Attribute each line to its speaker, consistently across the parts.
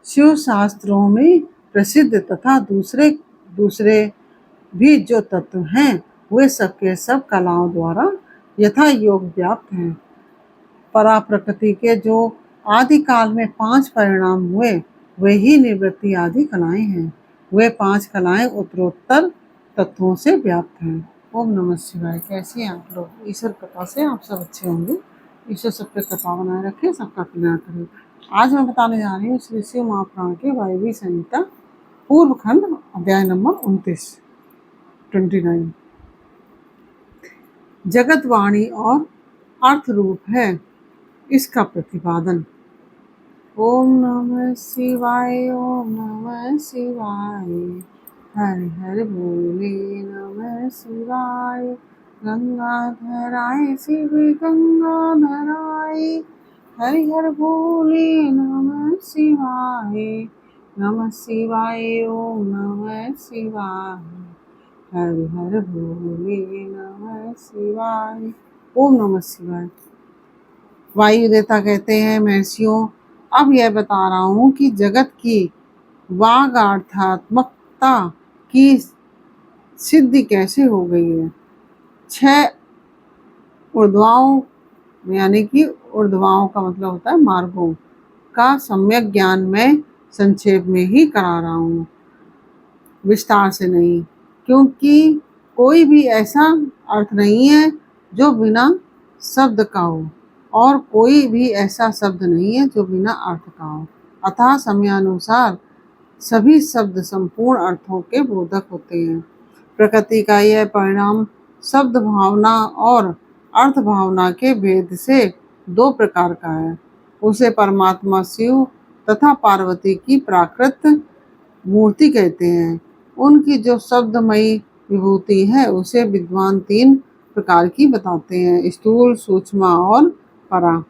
Speaker 1: शिव शास्त्रों में प्रसिद्ध तथा दूसरे दूसरे भी जो तत्व हैं वे सबके सब कलाओं द्वारा यथा योग व्याप्त हैं। परा प्रकृति के जो आदि काल में 5 परिणाम हुए वे ही निवृत्ति आदि कलाएं हैं। वे 5 कलाएं उत्तरोत्तर तत्वों से व्याप्त हैं। ओम नमः शिवाय। कैसे हैं आप लोग? ईश्वर कृपा से आप सब अच्छे होंगे। ईश्वर सबके कृपा बनाए रखे, सबका कल्याण करे। आज मैं बताने जा रही हूँ श्री शिव महापुराण के वायवी संहिता पूर्व खंड अध्याय नंबर 29 जगत वाणी और अर्थ रूप है इसका प्रतिपादन। ओम नमः शिवाय, ओम नमः शिवाय, हर हर बोले नमः शिवाय। गंगाधराय शिव गंगाधराय, हर हर बोले नमः शिवाय। नमः शिवाय, ओम नमः शिवाय, हर हर बोले नमः शिवाय। ओम नमः शिवाय। वायु देवता कहते हैं, महर्षियों अब यह बता रहा हूँ कि जगत की वागार्थात्मकता की सिद्धि कैसे हो गई है। 6 ऊर्ध्वाओं यानी कि ऊर्ध्वाओं का मतलब होता है मार्गों का सम्यक ज्ञान मैं संक्षेप में ही करा रहा हूँ, विस्तार से नहीं, क्योंकि कोई भी ऐसा अर्थ नहीं है जो बिना शब्द का हो और कोई भी ऐसा शब्द नहीं है जो बिना अर्थ का हो। अतः समयानुसार सभी शब्द संपूर्ण अर्थों के बोधक होते हैं। प्रकृति का यह परिणाम शब्द भावना और अर्थ भावना के भेद से 2 प्रकार का है। उसे परमात्मा शिव तथा पार्वती की प्राकृत मूर्ति कहते हैं। उनकी जो शब्दमयी विभूति है उसे विद्वान 3 प्रकार की बताते हैं, स्थूल, सूक्ष्म और परा।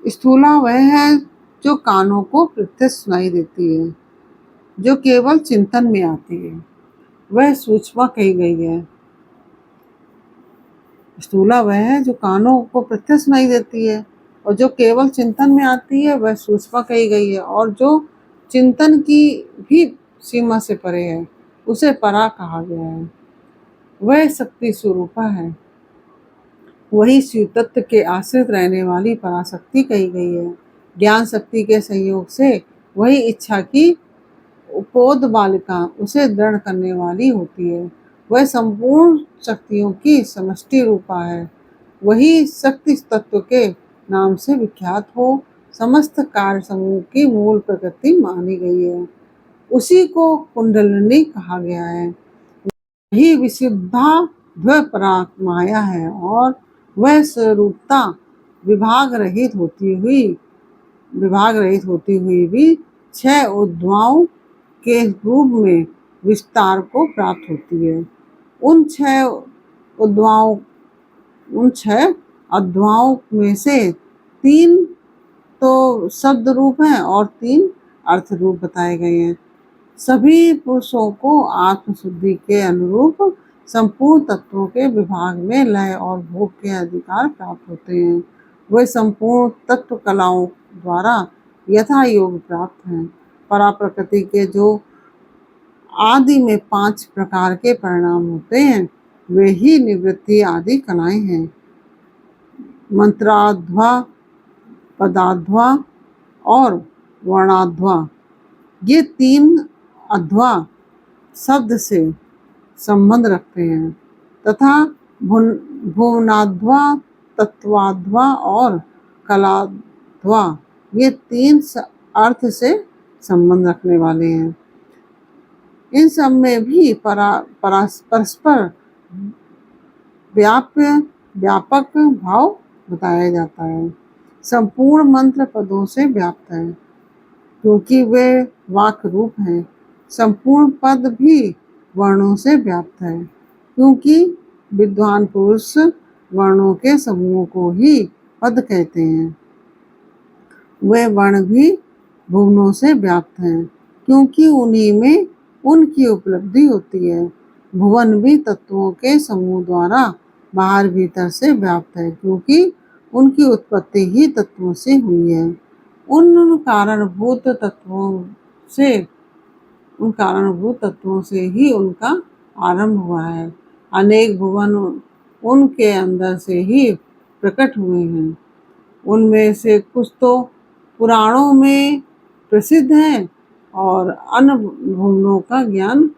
Speaker 1: स्थूला वह है जो कानों को प्रत्यक्ष सुनाई देती है, जो केवल चिंतन में आती है, वह सूक्ष्म कही गई है। स्थूला वह है जो कानों को प्रत्यक्ष सुनाई देती है और जो केवल चिंतन में आती है वह सूक्ष्म कही गई है, और जो चिंतन की भी सीमा से परे है उसे परा कहा गया है। वह शक्ति स्वरूपा है, वही शिव तत्व के आश्रित रहने वाली पराशक्ति कही गई है। ज्ञान शक्ति के संयोग से वही इच्छा की उपोद बालिका उसे दृढ़ करने वाली होती है। वह संपूर्ण शक्तियों की समष्टि रूपा है, वही शक्ति तत्व के नाम से विख्यात हो समस्त कार्य समूह की मूल प्रकृति मानी गई है। उसी को कुंडलिनी कहा गया है। वही विशुद्धा द्वपराक माया है और वह स्वरूपता विभाग रहित होती हुई भी 6 ऊर्ध्वाओं के रूप में विस्तार को प्राप्त होती है। उन 6 अध्वाओं में से 3 तो शब्द रूप हैं और 3 अर्थ रूप बताए गए हैं। सभी पुरुषों को आत्मशुद्धि के अनुरूप संपूर्ण तत्वों के विभाग में लय और भोग के अधिकार प्राप्त होते हैं। वे संपूर्ण तत्व कलाओं द्वारा यथा योग प्राप्त हैं। परा प्रकृति के जो आदि में 5 प्रकार के परिणाम होते हैं वे ही निवृत्ति आदि कलाएं हैं। मंत्राध्वा, पदाध्वा और वर्णाध्वा, ये 3 अध्वा शब्द से संबंध रखते हैं तथा भुवनाध्वा, तत्वाध्वा और कलाध्वा ये 3 अर्थ से संबंध रखने वाले हैं। इन सब में भी परस्पर व्यापक भाव बताया जाता है। संपूर्ण मंत्र पदों से व्याप्त है क्योंकि वे वाक रूप हैं। संपूर्ण पद भी वर्णों से व्याप्त है क्योंकि विद्वान पुरुष वर्णों के समूह को ही पद कहते हैं। वे वर्ण भी भुवनों से व्याप्त हैं क्योंकि उन्हीं में उनकी उपलब्धि होती है। भुवन भी तत्वों के समूह द्वारा बाहर भीतर से व्याप्त है क्योंकि उनकी उत्पत्ति ही तत्वों से हुई है। उन कारणभूत तत्वों से उन कारणभूत तत्वों से ही उनका आरंभ हुआ है। अनेक भुवन उनके अंदर से ही प्रकट हुए हैं। उनमें से कुछ तो पुराणों में प्रसिद्ध हैं और अन्य भुवनों का ज्ञान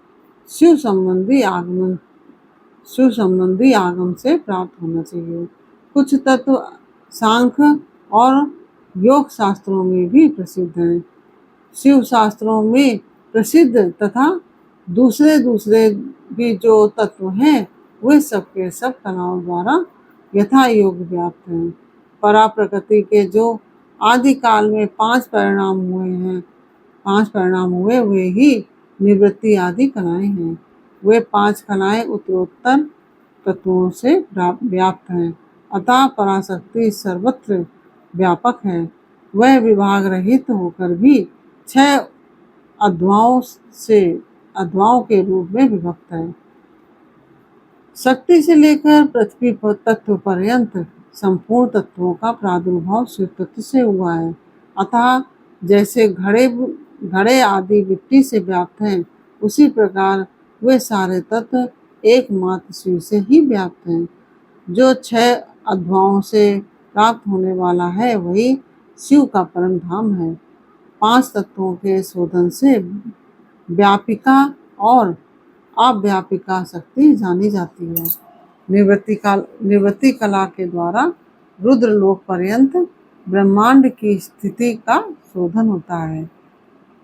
Speaker 1: शिव संबंधी आगम से प्राप्त होना चाहिए। कुछ तत्व सांख्य और योग शास्त्रों में भी प्रसिद्ध हैं। शिव शास्त्रों में प्रसिद्ध तथा दूसरे दूसरे भी जो तत्व हैं वे सबके सब कलाओं द्वारा यथा योग व्याप्त हैं। परा प्रकृति के जो आदि काल में पांच परिणाम हुए वे ही निवृत्ति आदि कलाएं हैं। वे पांच कलाएं उत्तरोत्तर तत्वों से व्याप्त हैं। अतः पराशक्ति सर्वत्र व्यापक है। वह विभाग रहित होकर भी 6 अध्वाओं के रूप में विभक्त है। शक्ति से लेकर पृथ्वी तत्व पर्यंत संपूर्ण तत्वों का प्रादुर्भाव शिव तत्व से हुआ है। अतः जैसे घड़े आदि मिट्टी से व्याप्त हैं, उसी प्रकार वे सारे तत्व एकमात्र शिव से ही व्याप्त हैं। जो 6 अध्वाओं से प्राप्त होने वाला है वही शिव का परम धाम है। 5 तत्वों के शोधन से व्यापिका और अव्यापिका शक्ति जानी जाती है। निवृत्ति कला के द्वारा रुद्रलोक पर्यंत ब्रह्मांड की स्थिति का शोधन होता है।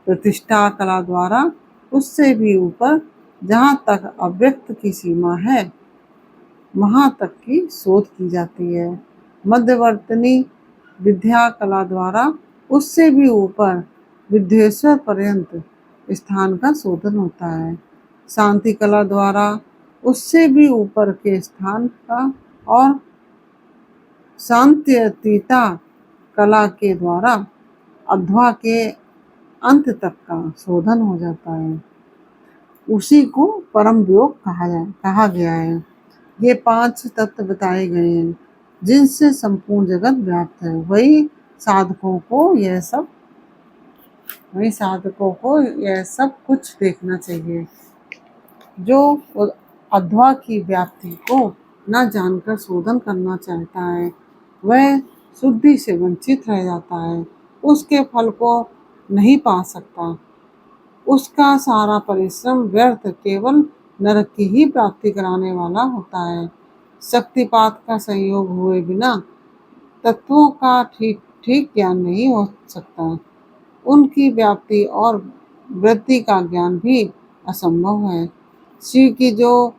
Speaker 1: प्रतिष्ठा कला द्वारा उससे भी ऊपर जहाँ तक अव्यक्त की सीमा है वहाँ तक की शोध की जाती है। मध्यवर्तनी विद्या कला द्वारा उससे भी ऊपर विद्येश्वर पर्यंत स्थान का शोधन होता है। शांति कला द्वारा उससे भी ऊपर के स्थान का और शांत्यतीता कला के द्वारा अध्वा के अंत तक का शोधन हो जाता है। उसी को परम योग कहा गया है। ये 5 तत्व बताए गए हैं जिनसे संपूर्ण जगत व्याप्त है। वही साधकों को यह सब कुछ देखना चाहिए। जो अध्वा की व्याप्ति को न जानकर शोधन करना चाहता है वह शुद्धि से वंचित रह जाता है, उसके फल को नहीं पा सकता। उसका सारा परिश्रम व्यर्थ केवल नरक की ही प्राप्ति कराने वाला होता है। शक्तिपात का संयोग हुए बिना तत्वों का ठीक ज्ञान नहीं हो सकता। उनकी व्याप्ति और वृद्धि का ज्ञान भी असंभव है। शिव की जो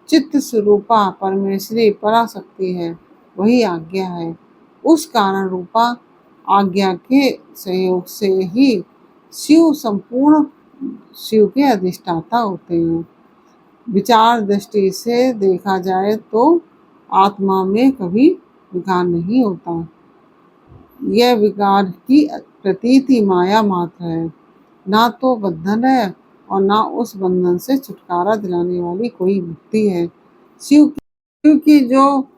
Speaker 1: चित्त स्वरूपा परमेश्वरी पराशक्ति है वही आज्ञा है। उस कारण रूपा आज्ञा के सहयोग से ही संपूर्ण शिव के अधिष्ठाता होते हैं। विचार दृष्टि से देखा जाए तो आत्मा में कभी विकार नहीं होता। यह विकार की प्रतीति माया मात्र है, ना तो बंधन है और ना उस बंधन से छुटकारा दिलाने वाली कोई मुक्ति है। शिव की जो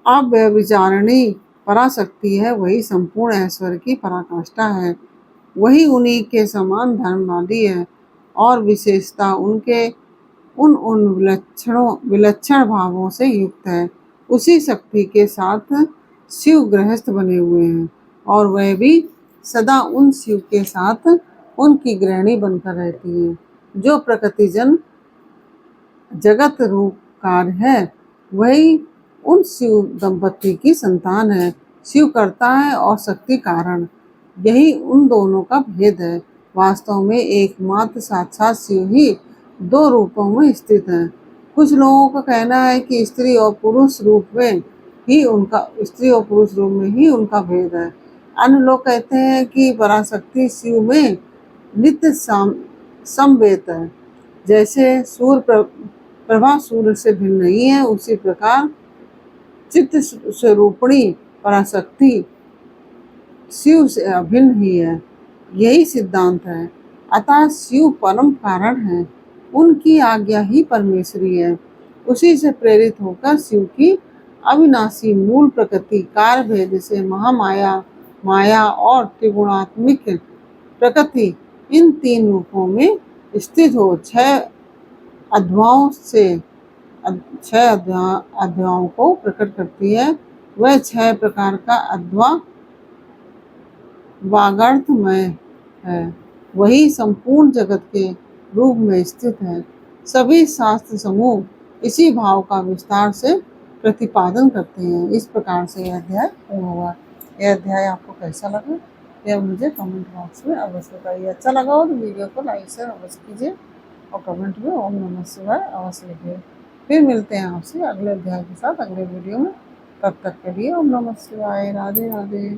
Speaker 1: अव्यभिचारिणी पराशक्ति है वही संपूर्ण ऐश्वर्य की पराकाष्ठा है। वही उन्हीं के समान धर्म वाली है और विशेषता उनके उन विलक्षण भावों से युक्त है। उसी शक्ति के साथ शिव गृहस्थ बने हुए हैं और वह भी सदा उन शिव के साथ उनकी गृहिणी बनकर रहती है। जो प्रकृतिजन जगत रूप कार्य है वही उन शिव दंपति की संतान है। शिव करता है और शक्ति कारण, यही उन दोनों का भेद है। वास्तव में एकमात्र साक्षात शिव ही 2 रूपों में स्थित है। कुछ लोगों का कहना है कि स्त्री और पुरुष रूप में ही उनका भेद है। अन्य लोग कहते हैं कि पराशक्ति शिव में नित्य समवेत है। जैसे सूर्य प्रभा सूर्य से भिन्न नहीं है, उसी प्रकार चित्त स्वरूपिणी पराशक्ति शिव से अभिन्न ही है। यही सिद्धांत है। अतः शिव परम कारण है, उनकी आज्ञा ही परमेश्वरी है। उसी से प्रेरित होकर शिव की अविनाशी मूल प्रकृति कार्य भेद से महामाया माया और त्रिगुणात्मिक प्रकृति इन तीन रूपों में स्थित हो। अध्यायों से अध्यायों को प्रकट करती है। वह 6 प्रकार का अध्या वागर्थमय है, वही संपूर्ण जगत के रूप में स्थित है। सभी शास्त्र समूह इसी भाव का विस्तार से प्रतिपादन करते हैं। इस प्रकार से यह अध्याय पूर्ण हुआ। यह अध्याय आपको कैसा लगा यह मुझे कमेंट बॉक्स में अवश्य बताइए। अच्छा लगा हो तो वीडियो को लाइक शेयर अवश्य कीजिए और कमेंट में ओम नमः शिवाय अवश्य लिखिए। फिर मिलते हैं आपसे अगले अध्याय के साथ अगले वीडियो में। तब तक के लिए ओम नमः शिवाय। राधे राधे।